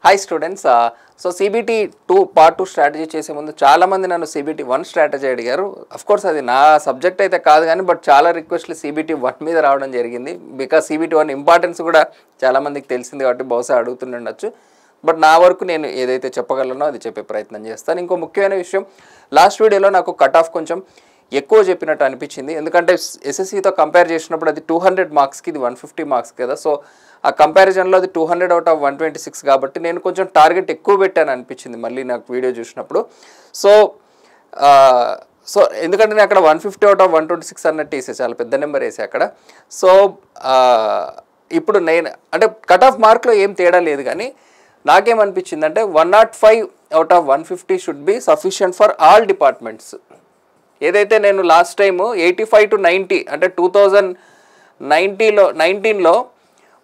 Hi students, so CBT 2 part 2 strategy చేసే ముందు చాలా మంది నన్ను CBT 1 strategy అడిగారు. Of course అది నా సబ్జెక్ట్ అయితే కాదు కానీ బట్ చాలా రిక్వెస్ట్లు CBT 1 మీద రావడం జరిగింది. బికాజ్ CBT 1 ఇంపార్టెన్స్ కూడా చాలా మందికి తెలిసింది కాబట్టి బహుశా అడుగుతుండొచ్చు. బట్ నా వరకు నేను ఏదైతే చెప్పగలనో అది చెప్పే ప్రయత్నం చేస్తాను. ఇంకో ముఖ్యమైన విషయం, లాస్ట్ వీడియోలో నాకు కట్ ఆఫ్ కొంచెం ఎక్కువ చెప్పినట్టు అనిపించింది. ఎందుకంటే ఎస్ఎస్సితో కంపేర్ చేసినప్పుడు అది 200 మార్క్స్కి, ఇది 150 మార్క్స్ కదా. సో ఆ కంపారిజన్లో అది 200 అవుట్ ఆఫ్ 126 కాబట్టి నేను కొంచెం టార్గెట్ ఎక్కువ పెట్టాను అనిపించింది మళ్ళీ నాకు వీడియో చూసినప్పుడు. సో ఎందుకంటే నేను అక్కడ 150 అవుట్ ఆఫ్ 126 అన్నట్టు వేసే, చాలా పెద్ద నెంబర్ వేసే అక్కడ. సో ఇప్పుడు నేను అంటే కట్ ఆఫ్ మార్క్లో ఏం తేడా లేదు కానీ నాకేమనిపించిందంటే 105 out of 150 should be sufficient for all departments. ఏదైతే నేను లాస్ట్ టైము 85 to 90 అంటే 2019లో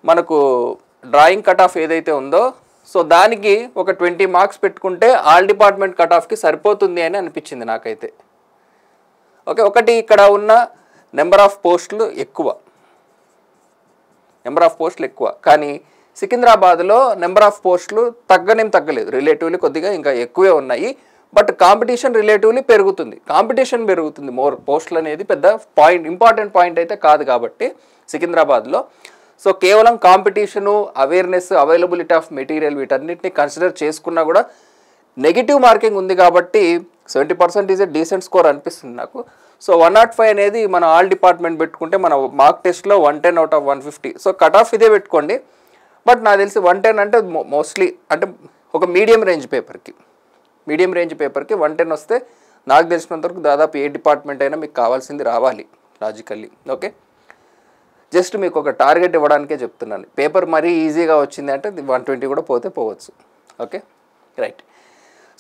మనకు డ్రాయింగ్ కట్ ఆఫ్ ఏదైతే ఉందో సో దానికి ఒక 20 మార్క్స్ పెట్టుకుంటే ఆల్ డిపార్ట్మెంట్ కట్ ఆఫ్కి సరిపోతుంది అని అనిపించింది నాకైతే. ఓకే, ఒకటి ఇక్కడ ఉన్న నెంబర్ ఆఫ్ పోస్టులు ఎక్కువ కానీ సికింద్రాబాద్లో నెంబర్ ఆఫ్ పోస్టులు తగ్గలేదు, రిలేటివ్లీ కొద్దిగా ఇంకా ఎక్కువే ఉన్నాయి. బట్ కాంపిటీషన్ రిలేటివ్లీ పెరుగుతుంది, మోర్ పోస్టులు అనేది పెద్ద ఇంపార్టెంట్ పాయింట్ అయితే కాదు కాబట్టి సికింద్రాబాద్లో. సో కేవలం competition, awareness, availability of material వీటన్నిటిని కన్సిడర్ చేసుకున్నా కూడా నెగిటివ్ మార్కింగ్ ఉంది కాబట్టి 70% ఈజ్ ఎ డీసెంట్ స్కోర్ అనిపిస్తుంది నాకు. సో 105 అనేది మన ఆల్ డిపార్ట్మెంట్ పెట్టుకుంటే మన మార్క్ టెస్ట్లో 110 out of 150. So cut off ఇదే పెట్టుకోండి. బట్ నాకు తెలిసి 110 అంటే మోస్ట్లీ అంటే ఒక మీడియం రేంజ్ పేపర్కి 110 వస్తే నాకు తెలిసినంతవరకు దాదాపు ఏ డిపార్ట్మెంట్ అయినా మీకు కావాల్సింది రావాలి లాజికల్లీ. ఓకే, జస్ట్ మీకు ఒక టార్గెట్ ఇవ్వడానికే చెప్తున్నాను. పేపర్ మరీ ఈజీగా వచ్చింది అంటే 120 కూడా పోవచ్చు. Okay, right.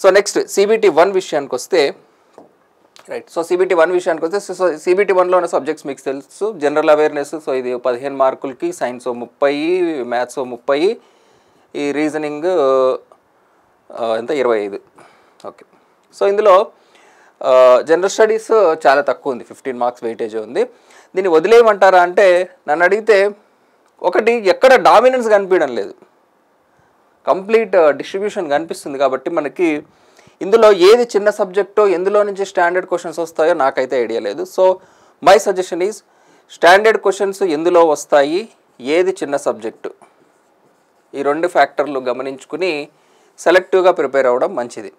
So next CBT 1 విషయానికి వస్తే సో CBT 1లో ఉన్న సబ్జెక్ట్స్ మీకు తెలుసు. జనరల్ అవేర్నెస్, సో ఇది 15 మార్కులకి, సైన్స్ 30, మ్యాథ్స్ 30, ఈ రీజనింగ్ ఎంత 25. ఓకే, సో ఇందులో జనరల్ స్టడీస్ చాలా తక్కువ ఉంది, 15 మార్క్స్ వెయిటేజ్ ఉంది. దీన్ని వదిలేయమంటారా అంటే నన్ను అడిగితే ఒకటి ఎక్కడ డామినెన్స్ కనిపించడం లేదు, కంప్లీట్ డిస్ట్రిబ్యూషన్ కనిపిస్తుంది. కాబట్టి మనకి ఇందులో ఏది చిన్న సబ్జెక్టో, ఎందులో నుంచి స్టాండర్డ్ క్వశ్చన్స్ వస్తాయో నాకైతే ఐడియా లేదు. So my suggestion is standard questions ఎందులో వస్తాయి, ఏది చిన్న సబ్జెక్టు, ఈ 2 ఫ్యాక్టర్లు గమనించుకుని సెలెక్టివ్గా ప్రిపేర్ అవ్వడం మంచిది.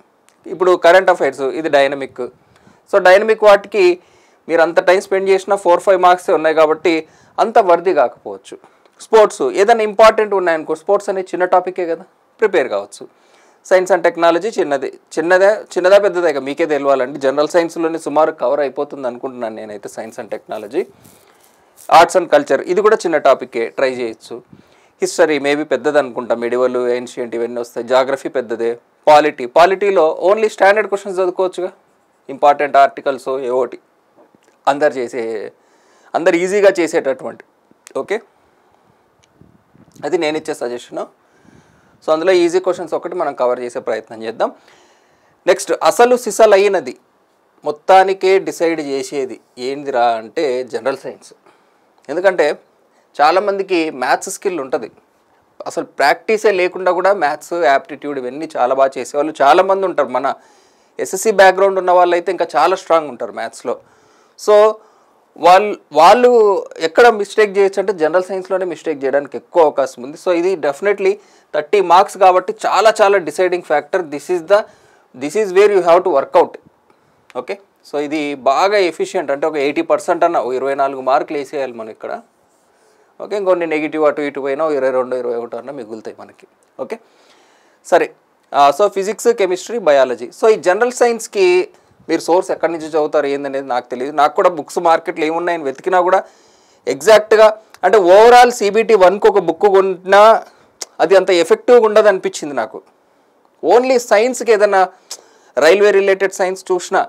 ఇప్పుడు కరెంట్ అఫైర్స్ ఇది డైనమిక్. సో డైనమిక్ వాటికి మీరు అంత టైం స్పెండ్ చేసినా 4-5 మార్క్సే ఉన్నాయి కాబట్టి అంత వర్ది కాకపోవచ్చు. స్పోర్ట్స్ ఏదైనా ఇంపార్టెంట్ ఉన్నాయనుకో, స్పోర్ట్స్ అనేది చిన్న టాపికే కదా, ప్రిపేర్ కావచ్చు. సైన్స్ అండ్ టెక్నాలజీ చిన్నదా పెద్దదే ఇక మీకే తెలియాలండి. జనరల్ సైన్స్లోనే సుమారు కవర్ అయిపోతుంది అనుకుంటున్నాను నేనైతే science and technology. Arts and culture ఇది కూడా చిన్న టాపికే, ట్రై చేయొచ్చు. హిస్టరీ మేబీ పెద్దది అనుకుంటా, మెడివల్, ఏన్షియంట్ ఇవన్నీ వస్తాయి. జాగ్రఫీ పెద్దదే. పాలిటీలో ఓన్లీ స్టాండర్డ్ క్వశ్చన్స్ చదువుకోవచ్చుగా, ఇంపార్టెంట్ ఆర్టికల్స్ ఏవోటి అందరు ఈజీగా చేసేటటువంటి. ఓకే, అది నేను ఇచ్చే సజెషను. సో అందులో ఈజీ క్వశ్చన్స్ ఒకటి మనం కవర్ చేసే ప్రయత్నం చేద్దాం. నెక్స్ట్, అసలు సిసలైనది మొత్తానికే డిసైడ్ చేసేది ఏందిరా అంటే జనరల్ సైన్స్. ఎందుకంటే చాలామందికి మ్యాథ్స్ స్కిల్ ఉంటుంది, అసలు ప్రాక్టీసే లేకుండా కూడా మ్యాథ్స్, యాప్టిట్యూడ్ ఇవన్నీ చాలా బాగా చేసేవాళ్ళు చాలామంది ఉంటారు. మన ఎస్ఎస్సి బ్యాక్గ్రౌండ్ ఉన్న వాళ్ళు అయితే ఇంకా చాలా స్ట్రాంగ్ ఉంటారు మ్యాథ్స్లో. సో వాళ్ళు ఎక్కడ మిస్టేక్ చేయొచ్చు అంటే జనరల్ సైన్స్లోనే మిస్టేక్ చేయడానికి ఎక్కువ అవకాశం ఉంది. సో ఇది డెఫినెట్లీ 30 మార్క్స్ కాబట్టి చాలా deciding factor. This is where you have to work out. Okay, so ఇది బాగా ఎఫిషియంట్ అంటే ఒక 80% అన్న 24 మార్కులు వేసేయాలి మనం ఇక్కడ. ఓకే, ఇంకొన్ని నెగిటివ్ అటు ఇటు పోయినా 22, 21 అన్న మిగులుతాయి మనకి. ఓకే, సరే. So physics, chemistry, biology. So ఈ జనరల్ సైన్స్కి మీరు సోర్స్ ఎక్కడి నుంచి చదువుతారు ఏందనేది నాకు తెలియదు. నాకు కూడా బుక్స్ మార్కెట్లో ఏమున్నాయని వెతికినా కూడా ఎగ్జాక్ట్గా అంటే ఓవరాల్ CBT 1కి ఒక బుక్ కొన్నా అది అంత ఎఫెక్టివ్గా ఉండదు అనిపించింది నాకు. ఓన్లీ సైన్స్కి ఏదైనా రైల్వే రిలేటెడ్ సైన్స్ చూసినా,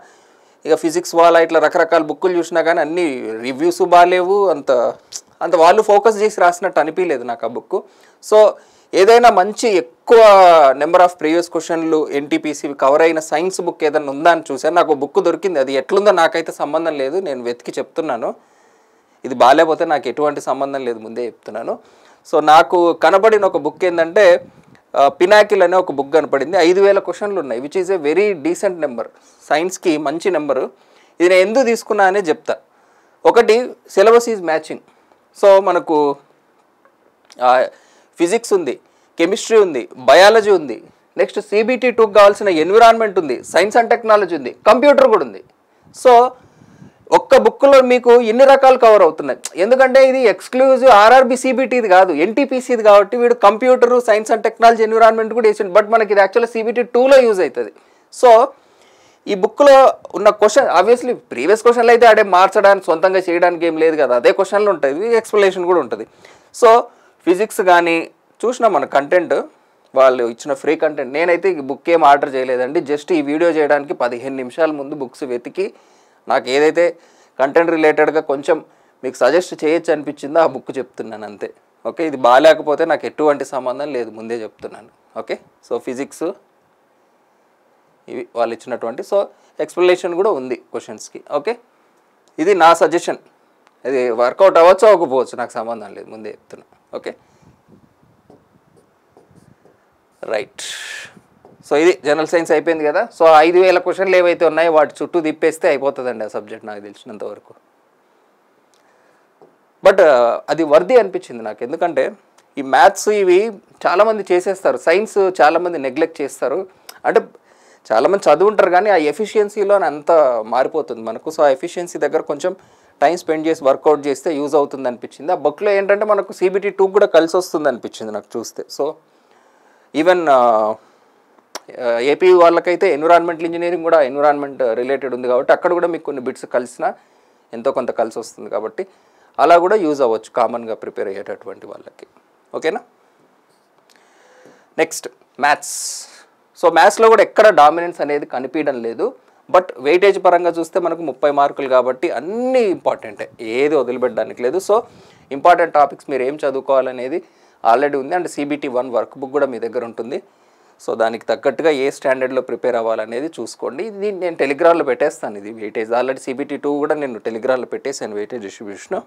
ఇక ఫిజిక్స్ వాళ్ళ ఇట్లా రకరకాల బుక్కులు చూసినా కానీ అన్ని రివ్యూస్ బాగాలేవు, అంత వాళ్ళు ఫోకస్ చేసి రాసినట్టు అనిపించలేదు నాకు ఆ బుక్. సో ఏదైనా మంచి ఎక్కువ నెంబర్ ఆఫ్ ప్రీవియస్ క్వశ్చన్లు NTPC కవర్ అయిన సైన్స్ బుక్ ఏదైనా ఉందా అని చూసాను. నాకు బుక్ దొరికింది, అది ఎట్లుందో నాకైతే సంబంధం లేదు, నేను వెతికి చెప్తున్నాను. ఇది బాగాలేకపోతే నాకు ఎటువంటి సంబంధం లేదు, ముందే చెప్తున్నాను. సో నాకు కనబడిన ఒక బుక్ ఏంటంటే పినాకిల్ అనే ఒక బుక్ కనపడింది. 5000 క్వశ్చన్లు ఉన్నాయి, which is a very decent number, సైన్స్కి మంచి నెంబరు. ఇది నేను ఎందుకు తీసుకున్నా అనే చెప్తా. ఒకటి, సిలబస్ ఈజ్ మ్యాచింగ్. సో మనకు ఫిజిక్స్ ఉంది, కెమిస్ట్రీ ఉంది, బయాలజీ ఉంది, నెక్స్ట్ CBT 2కి కావాల్సిన ఎన్విరాన్మెంట్ ఉంది, సైన్స్ అండ్ టెక్నాలజీ ఉంది, కంప్యూటర్ కూడా ఉంది. సో ఒక్క బుక్లో మీకు ఇన్ని రకాలు కవర్ అవుతున్నాయి. ఎందుకంటే ఇది ఎక్స్క్లూజివ్ RRB CBTది కాదు, NTPCది కాబట్టి వీడు computer, science and technology, environment కూడా వేసిండు. బట్ మనకి ఇది యాక్చువల్గా CBT 2లో యూజ్ అవుతుంది. సో ఈ బుక్లో ఉన్న క్వశ్చన్ ఆబ్వియస్లీ ప్రీవియస్ క్వశ్చన్లు అయితే ఆడే మార్చడానికి సొంతంగా చేయడానికి ఏం లేదు కదా, అదే క్వశ్చన్లు ఉంటుంది, ఎక్స్ప్లెనేషన్ కూడా ఉంటుంది. సో ఫిజిక్స్ కానీ చూసినా మన కంటెంట్ వాళ్ళు ఇచ్చిన ఫ్రీ కంటెంట్. నేనైతే ఈ బుక్ ఏం ఆర్డర్ చేయలేదండి, జస్ట్ ఈ వీడియో చేయడానికి 15 నిమిషాల ముందు బుక్స్ వెతికి నాకు ఏదైతే కంటెంట్ రిలేటెడ్గా కొంచెం మీకు సజెస్ట్ చేయొచ్చు అనిపించిందో ఆ బుక్ చెప్తున్నాను అంతే. ఓకే, ఇది బాగాలేకపోతే నాకు ఎటువంటి సంబంధం లేదు, ముందే చెప్తున్నాను. ఓకే, సో ఫిజిక్స్ ఇవి వాళ్ళు ఇచ్చినటువంటి, సో ఎక్స్ప్లెనేషన్ కూడా ఉంది క్వశ్చన్స్కి. ఓకే, ఇది నా సజెషన్, ఇది వర్కౌట్ అవ్వచ్చు అవ్వకపోవచ్చు, నాకు సంబంధం లేదు, ముందే చెప్తున్నా. Okay right. సో ఇది జనరల్ సైన్స్ అయిపోయింది కదా. సో 5000 క్వశ్చన్లు ఏవైతే ఉన్నాయో వాటి చుట్టూ తిప్పేస్తే అయిపోతుందండి ఆ సబ్జెక్ట్, నాకు తెలిసినంత వరకు. బట్ అది వర్ది అనిపించింది నాకు, ఎందుకంటే ఈ మ్యాథ్స్ ఇవి చాలామంది చేసేస్తారు, సైన్స్ చాలామంది నెగ్లెక్ట్ చేస్తారు. అంటే చాలామంది చదువుంటారు కానీ ఆ ఎఫిషియన్సీలో అంత మారిపోతుంది మనకు. సో ఆ ఎఫిషియన్సీ దగ్గర కొంచెం టైం స్పెండ్ చేసి వర్కౌట్ చేస్తే యూజ్ అవుతుంది అనిపించింది. ఆ బుక్లో ఏంటంటే మనకు CBT 2 కూడా కలిసి వస్తుంది అనిపించింది నాకు చూస్తే. సో ఈవెన్ AP వాళ్ళకైతే ఎన్విరాన్మెంటల్ ఇంజనీరింగ్ కూడా ఎన్విరాన్మెంట్ రిలేటెడ్ ఉంది కాబట్టి అక్కడ కూడా మీకు కొన్ని బిట్స్ కలిసినా ఎంతో కొంత కలిసి వస్తుంది కాబట్టి అలా కూడా యూజ్ అవ్వచ్చు కామన్గా ప్రిపేర్ అయ్యేటటువంటి వాళ్ళకి. ఓకేనా, నెక్స్ట్ మ్యాథ్స్. సో మ్యాథ్స్లో కూడా ఎక్కడ డామినెన్స్ అనేది కనిపించడం లేదు. బట్ వెయిటేజ్ పరంగా చూస్తే మనకు 30 మార్కులు కాబట్టి అన్నీ ఇంపార్టెంటే, ఏది వదిలిపెట్టడానికి లేదు. సో ఇంపార్టెంట్ టాపిక్స్ మీరు ఏం చదువుకోవాలనేది ఆల్రెడీ ఉంది. అండ్ CBT 1 వర్క్ బుక్ కూడా మీ దగ్గర ఉంటుంది. సో దానికి తగ్గట్టుగా ఏ స్టాండర్డ్లో ప్రిపేర్ అవ్వాలనేది చూసుకోండి. ఇది నేను టెలిగ్రామ్లో పెట్టేస్తాను, ఇది వెయిటేజ్. ఆల్రెడీ CBT 2 కూడా నేను టెలిగ్రామ్లో పెట్టేసాను weightage distribution.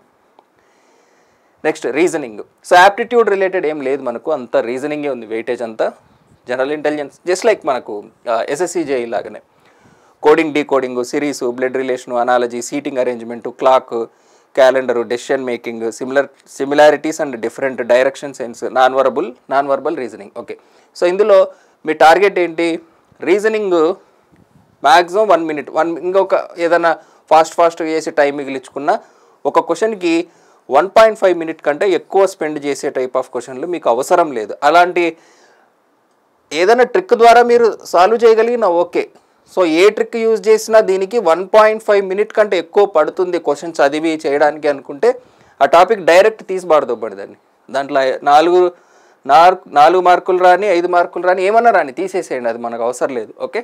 Next reasoning. So aptitude related ఏం లేదు మనకు, అంత రీజనింగే ఉంది వెయిటేజ్ అంతా. జనరల్ ఇంటెలిజెన్స్ జస్ట్ లైక్ మనకు SSC JEE లాగానే coding, decoding, series, blood relation, analogy, seating arrangement, clock, calendar, decision making, similarities and different direction sense, non verbal reasoning. Okay, so ఇందులో మీ target ఏంటి? రీజనింగ్ మ్యాక్సిమం 1 minute, ఇంకొక ఏదైనా ఫాస్ట్గా చేసి time మిగిలించుకున్న ఒక క్వశ్చన్కి 1.5 minute కంటే ఎక్కువ స్పెండ్ చేసే టైప్ ఆఫ్ క్వశ్చన్లు మీకు అవసరం లేదు. అలాంటి ఏదైనా ట్రిక్ ద్వారా మీరు సాల్వ్ చేయగలిగిన ఓకే. సో ఏ ట్రిక్ యూజ్ చేసినా దీనికి 1.5 minute కంటే ఎక్కువ పడుతుంది క్వశ్చన్ చదివి చేయడానికి అనుకుంటే ఆ టాపిక్ డైరెక్ట్ తీసిబాడదొబ్బండి దాన్ని. దాంట్లో 4 మార్కులు రాని, 5 మార్కులు రాని, ఏమన్నా రాని తీసేసేయండి, అది మనకు అవసరం లేదు. ఓకే,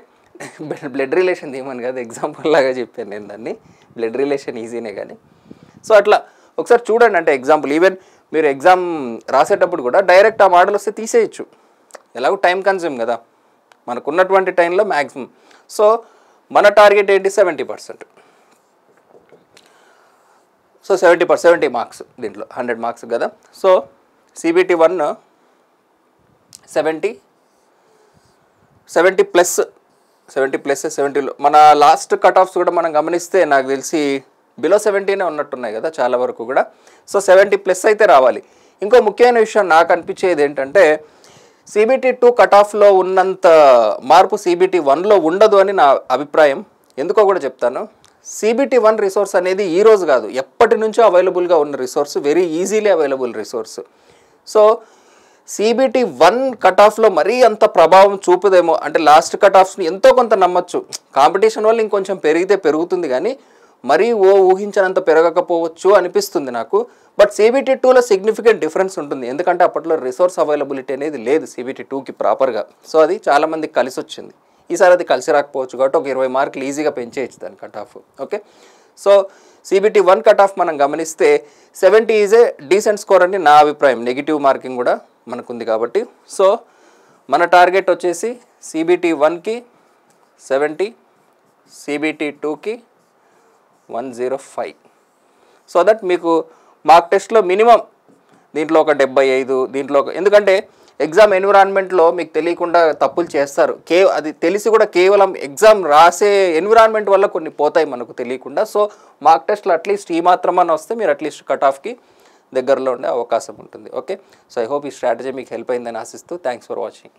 బ్లడ్ రిలేషన్ ఏమని కాదు, ఎగ్జాంపుల్ లాగా చెప్పాను నేను దాన్ని. బ్లడ్ రిలేషన్ ఈజీనే కానీ. సో అట్లా ఒకసారి చూడండి. అంటే ఎగ్జాంపుల్ ఈవెన్ మీరు ఎగ్జామ్ రాసేటప్పుడు కూడా డైరెక్ట్ ఆ మోడల్ వస్తే తీసేయచ్చు, ఎలాగో టైం కన్జ్యూమ్ కదా మనకున్నటువంటి టైంలో మ్యాక్సిమం. సో మన టార్గెట్ ఏంటి? 70%. సో 70 మార్క్స్, దీంట్లో 100 మార్క్స్ కదా. సో CBT 1 70 ప్లస్ 70లో మన లాస్ట్ కట్ ఆఫ్స్ కూడా మనం గమనిస్తే నాకు తెలిసి బిలో 70నే ఉన్నట్టున్నాయి కదా చాలా వరకు కూడా. సో 70+ అయితే రావాలి. ఇంకో ముఖ్యమైన విషయం నాకు అనిపించేది ఏంటంటే CBT 2 కట్ ఆఫ్లో ఉన్నంత మార్పు CBT 1లో ఉండదు అని నా అభిప్రాయం. ఎందుకో కూడా చెప్తాను. CBT 1 రిసోర్స్ అనేది ఈ రోజు కాదు, ఎప్పటి నుంచో అవైలబుల్గా ఉన్న resource, very easily available resource. So CBT 1 cut ఆఫ్లో మరీ అంత ప్రభావం చూపుదేమో, అంటే లాస్ట్ కట్ ఆఫ్స్ని ఎంతో కొంత నమ్మచ్చు. కాంపిటీషన్ వల్ల ఇంకొంచెం పెరిగితే పెరుగుతుంది కానీ మరీ ఊహించినంత పెరగకపోవచ్చు అనిపిస్తుంది నాకు. బట్ CBT 2లో సిగ్నిఫికెంట్ డిఫరెన్స్ ఉంటుంది, ఎందుకంటే అప్పట్లో రిసోర్స్ అవైలబిలిటీ అనేది లేదు CBT 2కి ప్రాపర్గా. సో అది చాలామందికి కలిసి వచ్చింది. ఈసారి అది కలిసి రాకపోవచ్చు కాబట్టి ఒక 20 మార్కులు ఈజీగా పెంచేయచ్చు దాని cut off. Okay, so CBT 1 cut off మనం గమనిస్తే 70 ఈజ్ ఏ డీసెంట్ స్కోర్ అని నా అభిప్రాయం. నెగిటివ్ మార్కింగ్ కూడా మనకుంది కాబట్టి. సో మన టార్గెట్ వచ్చేసి CBT 1కి 70, CBT 2కి 105. సో దట్ మీకు మార్క్ టెస్ట్లో మినిమం దీంట్లో ఒక 75, దీంట్లో ఒక, ఎందుకంటే ఎగ్జామ్ ఎన్విరాన్మెంట్లో మీకు తెలియకుండా తప్పులు చేస్తారు. అది తెలిసి కూడా కేవలం ఎగ్జామ్ రాసే ఎన్విరాన్మెంట్ వల్ల కొన్ని పోతాయి మనకు తెలియకుండా. సో మార్క్ టెస్ట్లో అట్లీస్ట్ ఈ మాత్రమని వస్తే మీరు అట్లీస్ట్ కట్ ఆఫ్కి దగ్గరలో ఉండే అవకాశం ఉంటుంది. ఓకే, సో ఐ హోప్ ఈ స్ట్రాటజీ మీకు హెల్ప్ అయిందని ఆశిస్తూ థ్యాంక్స్ ఫర్ వాచింగ్.